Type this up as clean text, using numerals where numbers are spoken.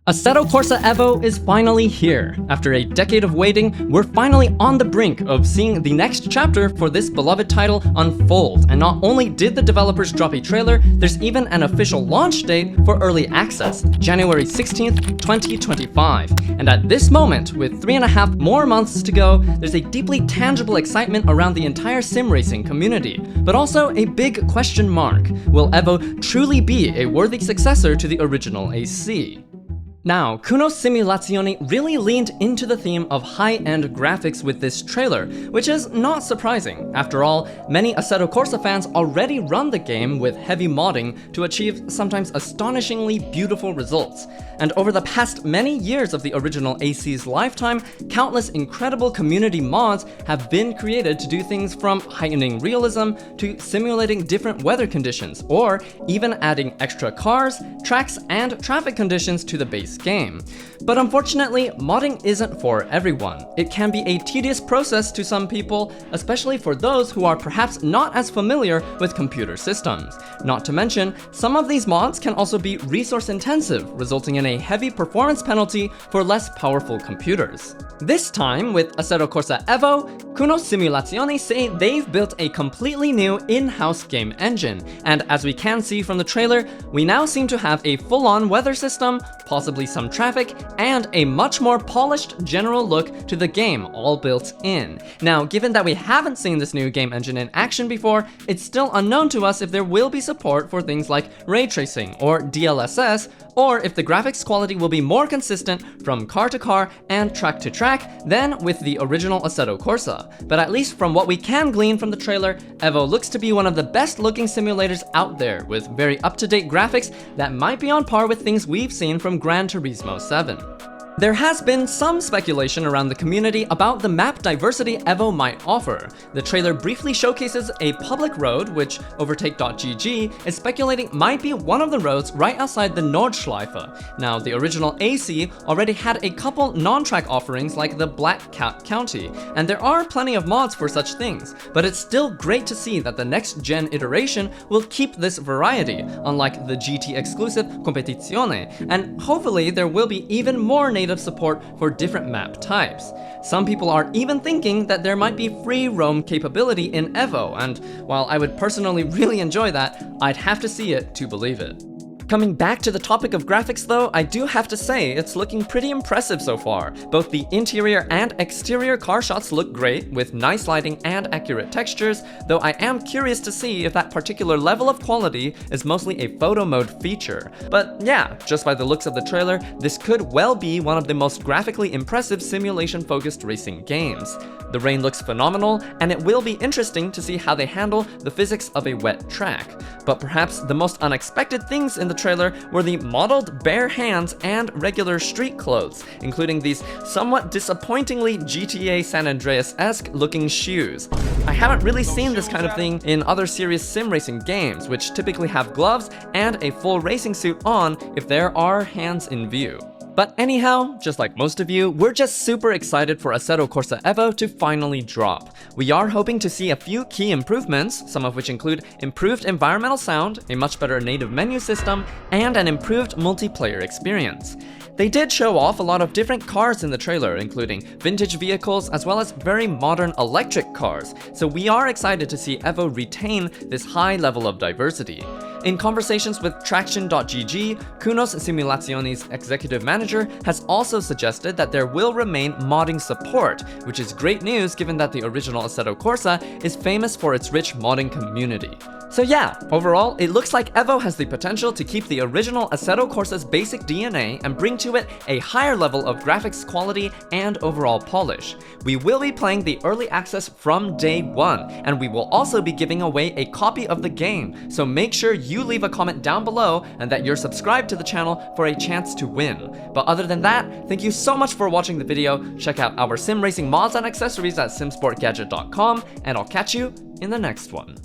Assetto Corsa Evo is finally here. After a decade of waiting, we're finally on the brink of seeing the next chapter for this beloved title unfold. And not only did the developers drop a trailer, there's even an official launch date for early access, January 16th, 2025. And at this moment, with 3.5 more months to go, there's a deeply tangible excitement around the entire sim racing community, but also a big question mark. Will Evo truly be a worthy successor to the original AC? Now, Kuno Simulazioni really leaned into the theme of high-end graphics with this trailer, which is not surprising. After all, many Assetto Corsa fans already run the game with heavy modding to achieve sometimes astonishingly beautiful results. And over the past many years of the original AC's lifetime, countless incredible community mods have been created to do things from heightening realism to simulating different weather conditions, or even adding extra cars, tracks, and traffic conditions to the base game. But unfortunately, modding isn't for everyone. It can be a tedious process to some people, especially for those who are perhaps not as familiar with computer systems. Not to mention, some of these mods can also be resource intensive, resulting in a heavy performance penalty for less powerful computers. This time, with Assetto Corsa Evo, Kuno Simulazioni say they've built a completely new in-house game engine, and as we can see from the trailer, we now seem to have a full-on weather system, possibly some traffic, and a much more polished general look to the game, all built in. Now, given that we haven't seen this new game engine in action before, it's still unknown to us if there will be support for things like ray tracing or DLSS, or if the graphics quality will be more consistent from car to car and track to track than with the original Assetto Corsa. But at least from what we can glean from the trailer, Evo looks to be one of the best looking simulators out there, with very up-to-date graphics that might be on par with things we've seen from Gran Turismo 7. There has been some speculation around the community about the map diversity Evo might offer. The trailer briefly showcases a public road, which Overtake.gg is speculating might be one of the roads right outside the Nordschleife. Now, the original AC already had a couple non-track offerings like the Black Cat County, and there are plenty of mods for such things, but it's still great to see that the next-gen iteration will keep this variety, unlike the GT exclusive Competizione, and hopefully there will be even more native support for different map types. Some people are even thinking that there might be free roam capability in Evo, and while I would personally really enjoy that, I'd have to see it to believe it. Coming back to the topic of graphics though, I do have to say it's looking pretty impressive so far. Both the interior and exterior car shots look great, with nice lighting and accurate textures, though I am curious to see if that particular level of quality is mostly a photo mode feature. But yeah, just by the looks of the trailer, this could well be one of the most graphically impressive simulation-focused racing games. The rain looks phenomenal, and it will be interesting to see how they handle the physics of a wet track. But perhaps the most unexpected things in the trailer were the modeled bare hands and regular street clothes, including these somewhat disappointingly GTA San Andreas-esque looking shoes. I haven't really seen this kind of thing in other serious sim racing games, which typically have gloves and a full racing suit on if there are hands in view. But anyhow, just like most of you, we're just super excited for Assetto Corsa Evo to finally drop. We are hoping to see a few key improvements, some of which include improved environmental sound, a much better native menu system, and an improved multiplayer experience. They did show off a lot of different cars in the trailer, including vintage vehicles as well as very modern electric cars, so we are excited to see Evo retain this high level of diversity. In conversations with Traction.gg, Kunos Simulazioni's executive manager has also suggested that there will remain modding support, which is great news given that the original Assetto Corsa is famous for its rich modding community. So yeah, overall, it looks like Evo has the potential to keep the original Assetto Corsa's basic DNA and bring to it a higher level of graphics quality and overall polish. We will be playing the early access from day one, and we will also be giving away a copy of the game, so make sure you leave a comment down below and that you're subscribed to the channel for a chance to win. But other than that, thank you so much for watching the video. Check out our sim racing mods and accessories at SimSportGadget.com, and I'll catch you in the next one.